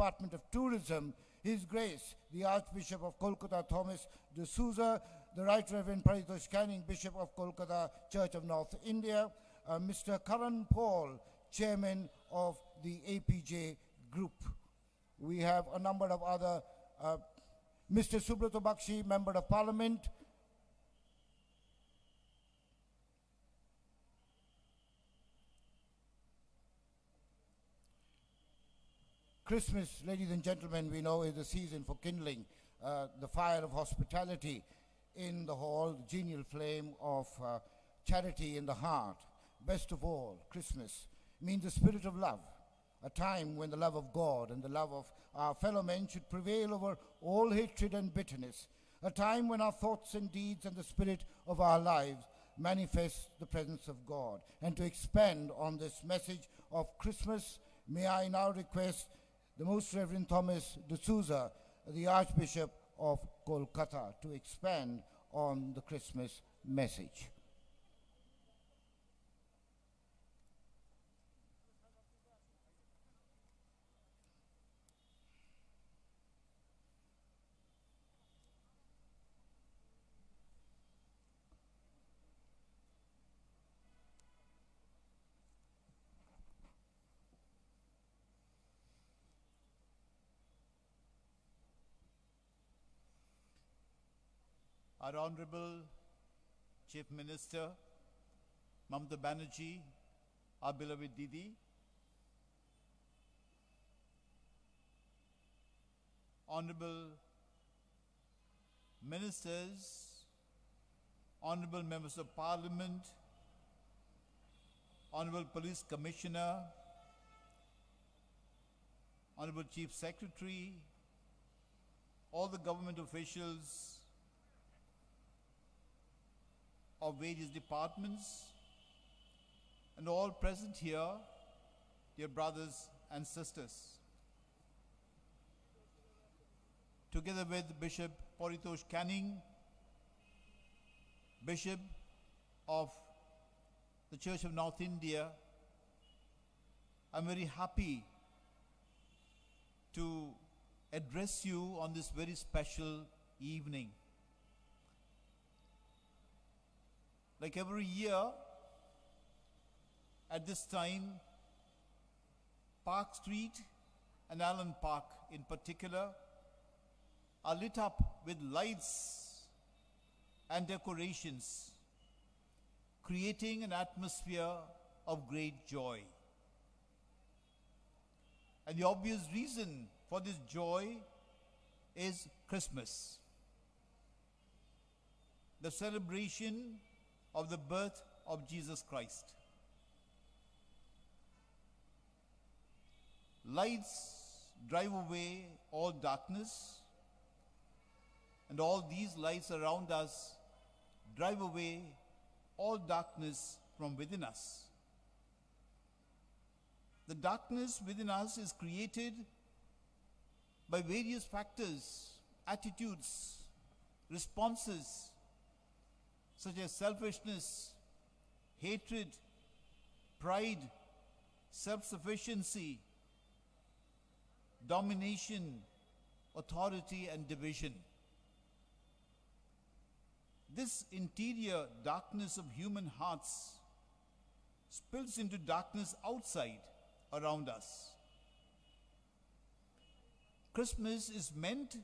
Department of Tourism, His Grace, the Archbishop of Kolkata, Thomas D'Souza, the Right Reverend Paritosh Canning, Bishop of Kolkata, Church of North India, Mr. Karan Paul, Chairman of the APJ Group. We have a number of other, Mr. Subrato Bakshi, Member of Parliament, Christmas, ladies and gentlemen, we know is the season for kindling the fire of hospitality in the hall, the genial flame of charity in the heart. Best of all, Christmas means the spirit of love, a time when the love of God and the love of our fellow men should prevail over all hatred and bitterness, a time when our thoughts and deeds and the spirit of our lives manifest the presence of God. And to expand on this message of Christmas, may I now request the Most Reverend Thomas D'Souza, the Archbishop of Kolkata, to expand on the Christmas message. Our Honorable Chief Minister, Mamata Banerjee, our beloved Didi, Honorable Ministers, Honorable Members of Parliament, Honorable Police Commissioner, Honorable Chief Secretary, all the government officials of various departments, and all present here, dear brothers and sisters. Together with Bishop Paritosh Canning, Bishop of the Church of North India, I'm very happy to address you on this very special evening. Like every year, at this time, Park Street and Allen Park in particular are lit up with lights and decorations, creating an atmosphere of great joy. And the obvious reason for this joy is Christmas, the celebration of the birth of Jesus Christ. Lights drive away all darkness, and all these lights around us drive away all darkness from within us. The darkness within us is created by various factors, attitudes, responses, such as selfishness, hatred, pride, self-sufficiency, domination, authority, and division. This interior darkness of human hearts spills into darkness outside around us. Christmas is meant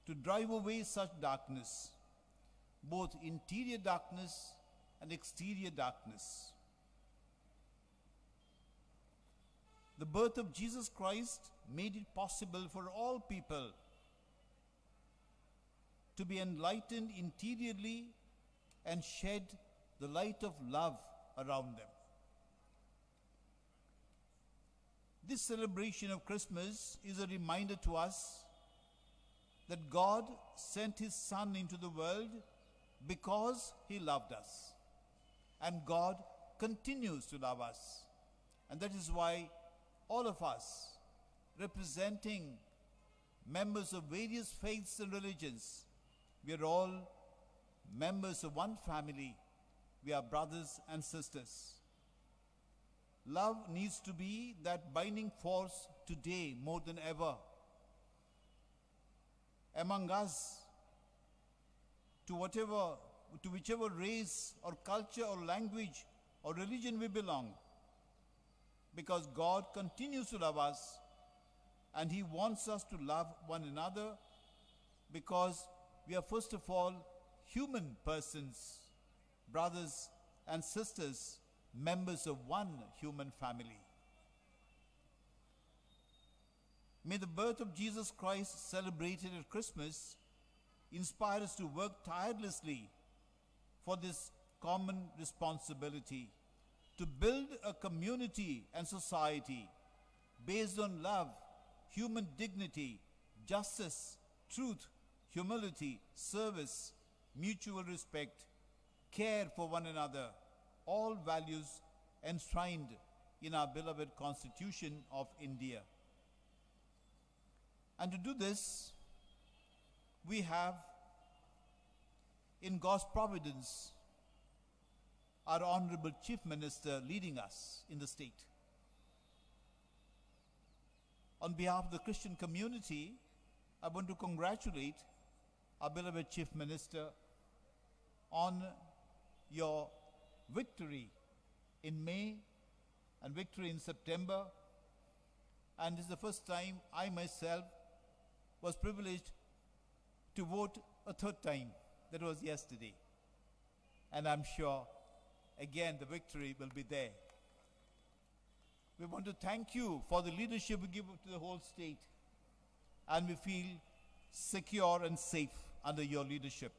to drive away such darkness, both interior darkness and exterior darkness. The birth of Jesus Christ made it possible for all people to be enlightened interiorly and shed the light of love around them. This celebration of Christmas is a reminder to us that God sent His Son into the world because He loved us. And God continues to love us. And that is why all of us, representing members of various faiths and religions, we are all members of one family. We are brothers and sisters. Love needs to be that binding force today more than ever. Among us, to whichever race or culture or language or religion we belong, because God continues to love us and He wants us to love one another because we are first of all human persons, brothers and sisters, members of one human family. May the birth of Jesus Christ celebrated at Christmas inspire us to work tirelessly for this common responsibility, to build a community and society based on love, human dignity, justice, truth, humility, service, mutual respect, care for one another, all values enshrined in our beloved Constitution of India. And to do this, we have, in God's providence, our Honorable Chief Minister leading us in the state. On behalf of the Christian community, I want to congratulate our beloved Chief Minister on your victory in May and victory in September. And this is the first time I myself was privileged to vote a third time. That was yesterday. And I'm sure, again, the victory will be there. We want to thank you for the leadership you give to the whole state. And we feel secure and safe under your leadership.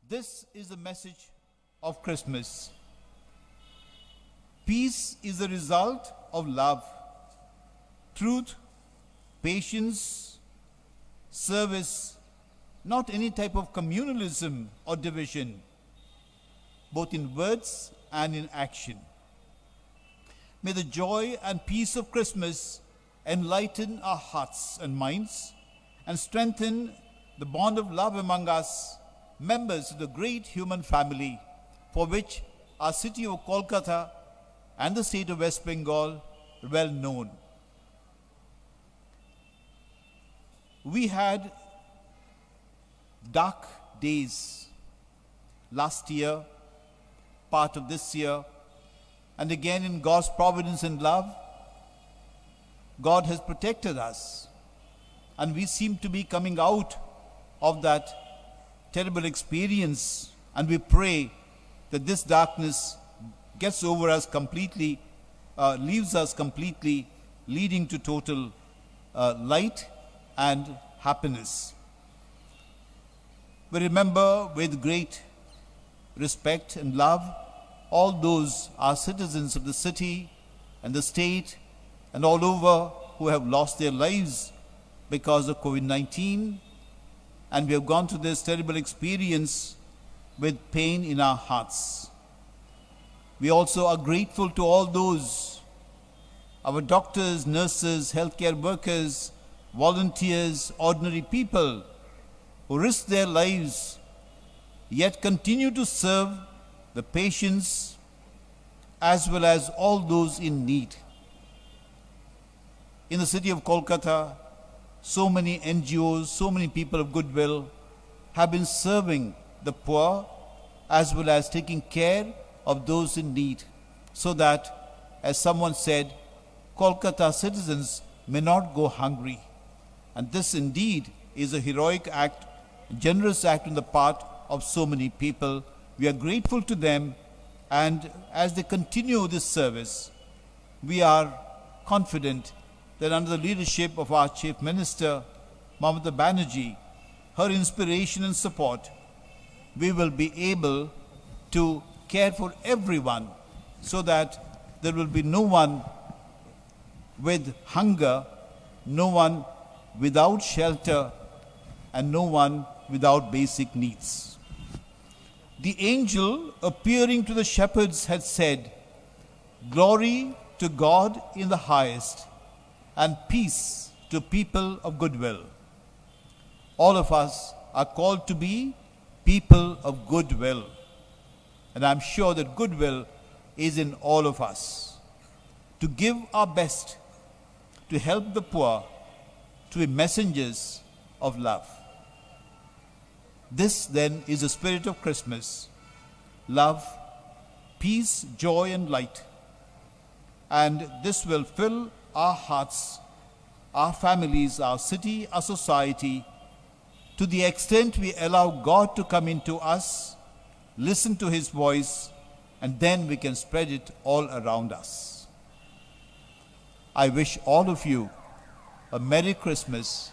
This is the message of Christmas. Peace is the result of love, truth, patience, service, not any type of communalism or division, both in words and in action. May the joy and peace of Christmas enlighten our hearts and minds and strengthen the bond of love among us, members of the great human family for which our city of Kolkata and the state of West Bengal are well known. We had dark days last year, part of this year, and again in God's providence and love, God has protected us, and we seem to be coming out of that terrible experience, and we pray that this darkness gets over us completely, leaves us completely, leading to total light and happiness. We remember with great respect and love all those are citizens of the city and the state and all over who have lost their lives because of COVID-19, and we have gone through this terrible experience with pain in our hearts. We also are grateful to all those, our doctors, nurses, healthcare workers, volunteers, ordinary people who risk their lives yet continue to serve the patients as well as all those in need. In the city of Kolkata, so many NGOs, so many people of goodwill have been serving the poor as well as taking care of those in need, so that, as someone said, Kolkata citizens may not go hungry. And this indeed is a heroic act, a generous act on the part of so many people. We are grateful to them, and as they continue this service, we are confident that under the leadership of our Chief Minister, Mamata Banerjee, her inspiration and support, we will be able to care for everyone so that there will be no one with hunger, no one without shelter, and no one without basic needs. The angel appearing to the shepherds had said, "Glory to God in the highest, and peace to people of goodwill." All of us are called to be people of goodwill. And I'm sure that goodwill is in all of us to give our best to help the poor, to be messengers of love. This then is the spirit of Christmas: love, peace, joy, and light. And this will fill our hearts, our families, our city, our society, to the extent we allow God to come into us, listen to His voice, and then we can spread it all around us. I wish all of you a Merry Christmas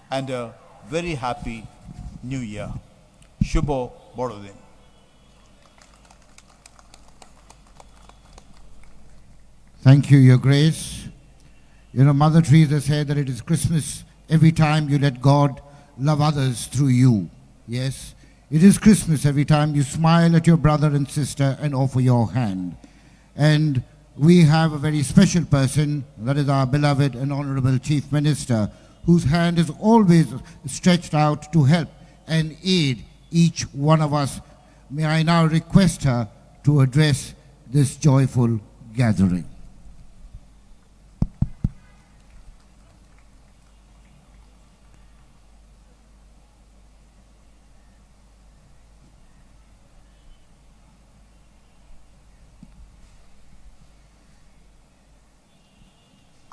and a very happy New Year. Shubho Borodin. Thank you, Your Grace. You know, Mother Teresa said that it is Christmas every time you let God love others through you. Yes, it is Christmas every time you smile at your brother and sister and offer your hand. And we have a very special person, that is our beloved and honorable Chief Minister, whose hand is always stretched out to help and aid each one of us. May I now request her to address this joyful gathering.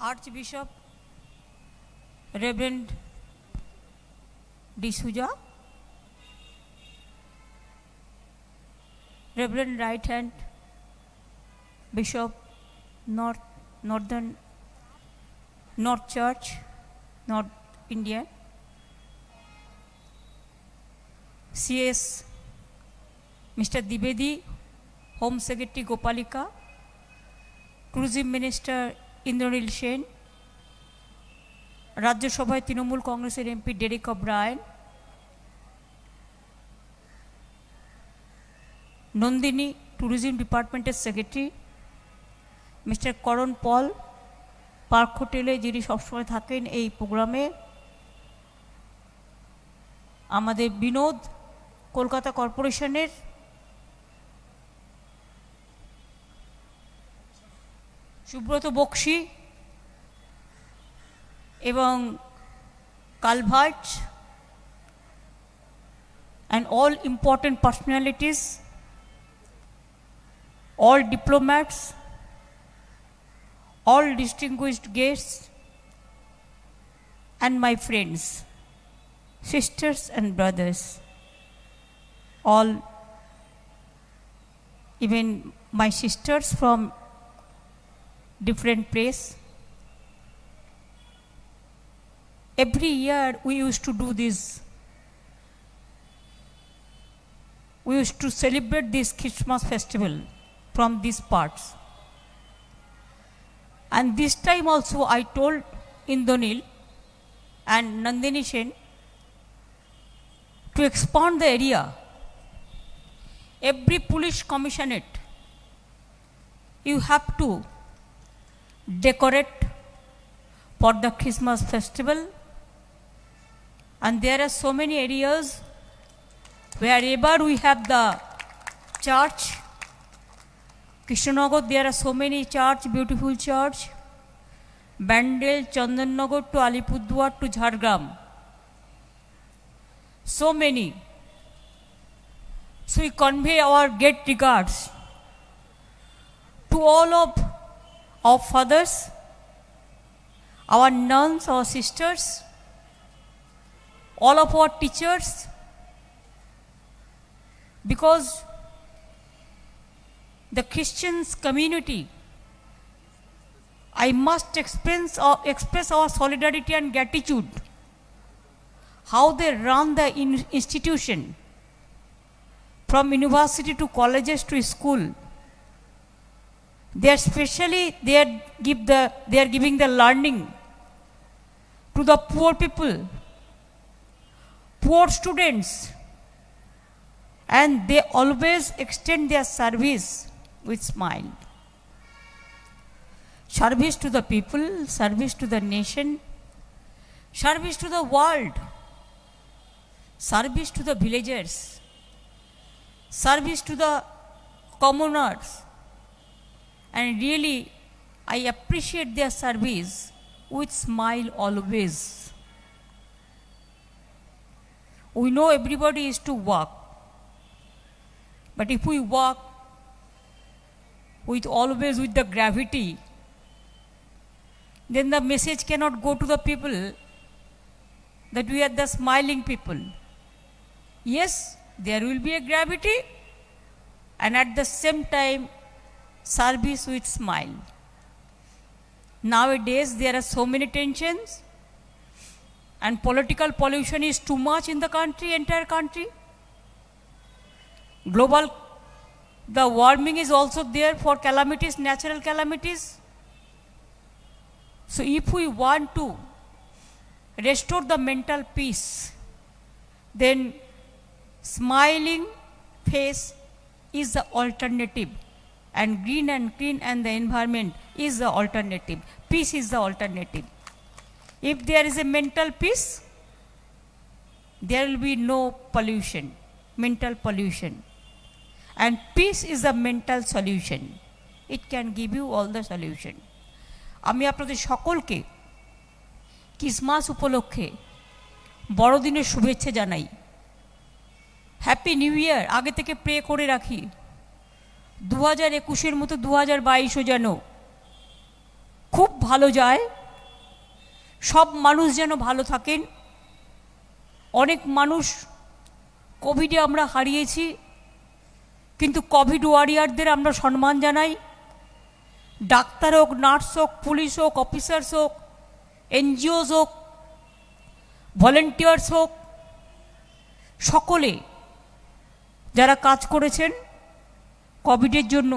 Archbishop Reverend D'Souza, Reverend Right Hand Bishop North Church, North India, CS Mr. Dibedi, Home Secretary Gopalika, Cruising Minister Indranil Sen, রাজ্য সভায় তৃণমূল কংগ্রেসের MP Derek অব্রায়ান, Nandini tourism ডিপার্টমেন্টের secretary mister করণ পল, park হোটেলে যিনি সবসময় থাকেন এই প্রোগ্রামে, আমাদের বিনোদ কলকাতা কর্পোরেশনের সুব্রত বক্সি এবং Calvert and all important personalities, all diplomats, all distinguished guests, and my friends, sisters and brothers, all, even my sisters from different place. Every year we used to do this. We used to celebrate this Christmas festival from these parts. And this time also I told Indranil and Nandini Sen to expand the area. Every police commissionerate, you have to decorate for the Christmas festival. And there are so many areas wherever we have the church. Krishnanagar, there are so many church, beautiful church. Bandel, Chandannagar to Alipurduar to Jhargram. So many. So we convey our great regards to all of our fathers, our nuns, our sisters, all of our teachers, because the Christians community, I must express our solidarity and gratitude, how they run the institution, from university to colleges to school. They are especially, they are giving the learning to the poor people, poor students, and they always extend their service with smile. Service to the people, service to the nation, service to the world, service to the villagers, service to the commoners, and really I appreciate their service with smile always. We know everybody is to work, but if we work with always with the gravity, then the message cannot go to the people that we are the smiling people. Yes, there will be a gravity, and at the same time service with smile. Nowadays there are so many tensions, and political pollution is too much in the country, entire country. Global, the warming is also there for calamities, natural calamities. So if we want to restore the mental peace, then smiling face is the alternative, and green and clean and the environment is the alternative. Peace is the alternative. If there is a mental peace, there will be no pollution, mental pollution. And peace is the mental solution. It can give you all the solution. আমি আপনাদের সকলকে Christmas উপলক্ষে বড়দিনের শুভেচ্ছা জানাই। Happy new year আগে থেকে pray করে রাখি। 2021-এর মতো 2022ও যেন খুব ভালো যায়, সব মানুষ যেন ভালো থাকেন। অনেক মানুষ কোভিডে আমরা হারিয়েছি, কিন্তু কোভিড ওয়ারিয়ারদের আমরা সম্মান জানাই। ডাক্তার হোক, নার্স হোক, পুলিশ হোক, অফিসার্স হোক, এনজিওস হোক, ভলেন্টিয়ার্স হোক, সকলে যারা কাজ করেছেন কোভিডের জন্য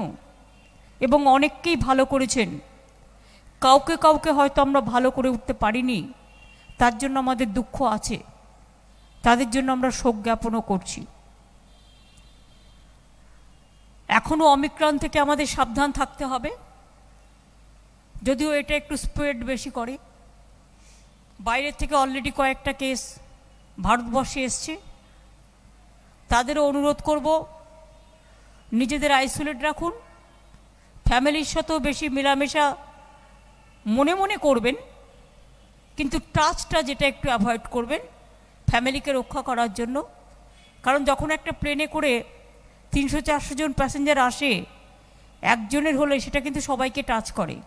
এবং অনেককেই ভালো করেছেন, কাউকে কাউকে হয়তো আমরা ভালো করে উঠতে পারিনি, তার জন্য আমাদের দুঃখ আছে, তাদের জন্য আমরা শোক জ্ঞাপনও করছি। এখনও অমিক্রন থেকে আমাদের সাবধান থাকতে হবে, যদিও এটা একটু স্প্রেড বেশি করে। বাইরের থেকে অলরেডি কয়েকটা কেস ভারতবর্ষে এসছে, তাদেরও অনুরোধ করব নিজেদের আইসোলেট রাখুন, ফ্যামিলির সাথেও বেশি মেলামেশা মনে মনে করবেন, কিন্তু টাচটা যেটা একটু অ্যাভয়েড করবেন ফ্যামিলিকে রক্ষা করার জন্য। কারণ যখন একটা প্লেনে করে 300-400 জন প্যাসেঞ্জার আসে, একজনের হলে সেটা কিন্তু সবাইকে টাচ করে।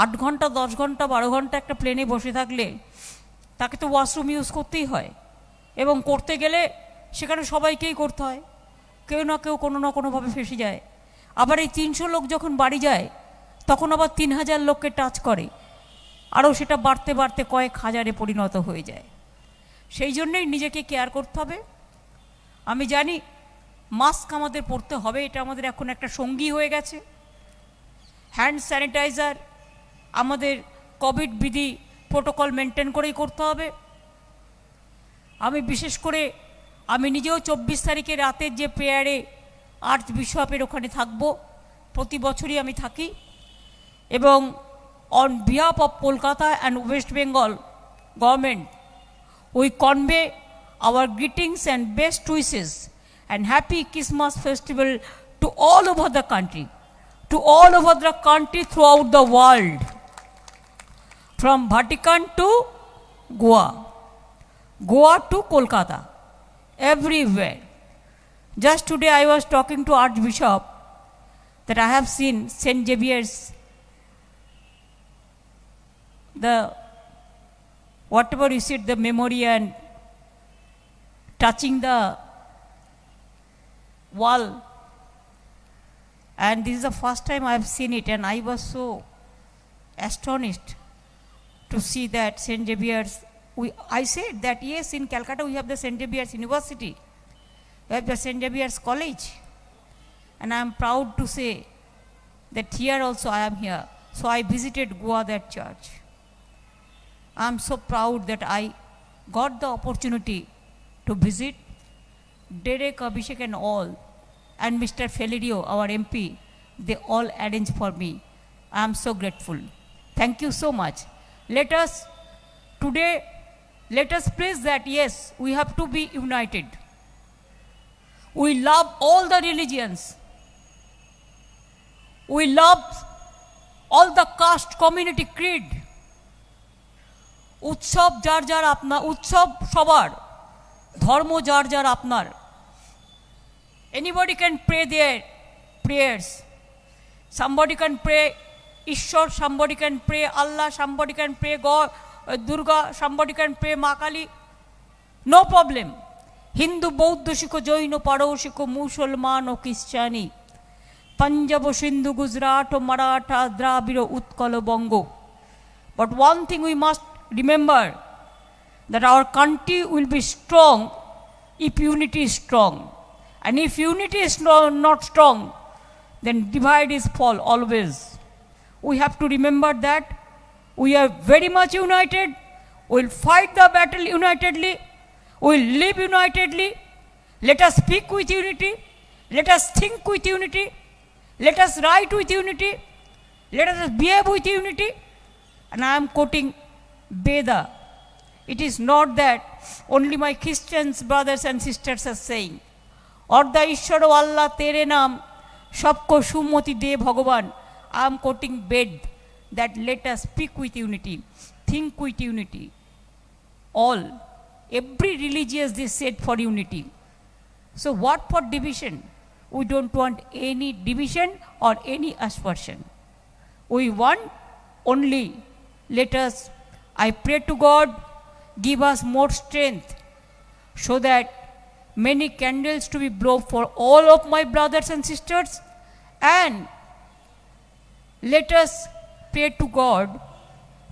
8 ঘন্টা, 10 ঘন্টা, 12 ঘন্টা একটা প্লেনে বসে থাকলে তাকে তো ওয়াশরুম ইউজ করতেই হয়, এবং করতে গেলে সেখানে সবাইকেই করতে হয়, কেউ না কেউ কোনো না কোনোভাবে ফেসে যায়। আবার এই 300 লোক যখন বাড়ি যায় তখন আবার 3000 লোককে টাচ করে, আরও সেটা বাড়তে বাড়তে কয়েক হাজারে পরিণত হয়ে যায়। সেই জন্যই নিজেকে কেয়ার করতে হবে। আমি জানি মাস্ক আমাদের পরতে হবে, এটা আমাদের এখন একটা সঙ্গী হয়ে গেছে। হ্যান্ড স্যানিটাইজার আমাদের কোভিড বিধি প্রোটোকল মেনটেন করেই করতে হবে। আমি বিশেষ করে আমি নিজেও 24 তারিখে রাতের যে প্রেয়ারে আর্চ বিশপের ওখানে থাকবো, প্রতি বছরই আমি থাকি, এবং on behalf of Kolkata and West Bengal government we convey our greetings and best wishes and happy Christmas festival to all over the country, throughout the world, from Vatican to Goa to Kolkata, everywhere. Just today I was talking to Archbishop that I have seen St. Xavier's, the whatever you said, the memory and touching the wall, and this is the first time I have seen it, and I was so astonished to see that St. Xavier's. I said that yes, in Calcutta we have the St. Xavier's University, we have the St. Xavier's College, and I am proud to say that here also I am here. So I visited Goa, that church. I am so proud that I got the opportunity to visit. Derek, Abhishek and all, and Mr. Felirio, our MP, they all arranged for me. I am so grateful. Thank you so much. Let us praise that yes, we have to be united. We love all the religions. We love all the caste, community, creed. উৎসব যার যার আপনার, উৎসব সবার, ধর্ম যার যার আপনার. Anybody can pray their prayers. Somebody can pray Ishwar, somebody can pray Allah, somebody can pray God, Durga, somebody can pray Ma Kali. No problem. Hindu, Bauddha, Sikh, Jain, Paro, Sikh, Musalman o Christiani, Punjab, Sindhu, Gujarat, Maratha, Dravida, Utkal, Bongo. But one thing we must remember, that our country will be strong if unity is strong. And if unity is not strong, then divide is fall always. We have to remember that we are very much united. We will fight the battle unitedly. We will live unitedly. Let us speak with unity. Let us think with unity. Let us write with unity. Let us behave with unity. And I am quoting Veda. It is not that only my Christian brothers and sisters are saying. Orda Ishwar Allah tere naam sabko sumati de Bhagavan. I am quoting Ved, that let us speak with unity, think with unity. All, every religious they said for unity. So what for division? We don't want any division or any aspersion. We want only, let us, I pray to God, give us more strength so that many candles to be blown for all of my brothers and sisters, and let us pray to God.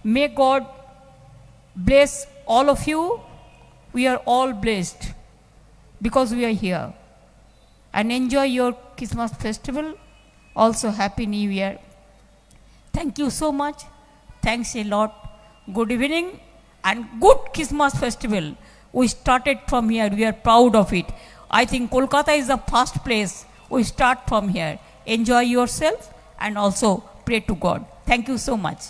May God bless all of you. We are all blessed because we are here. And enjoy your Christmas festival. Also Happy New Year. Thank you so much. Thanks a lot. Good evening and good Christmas festival. We started from here. We are proud of it. I think Kolkata is the first place. We start from here. Enjoy yourself and also pray to God. Thank you so much.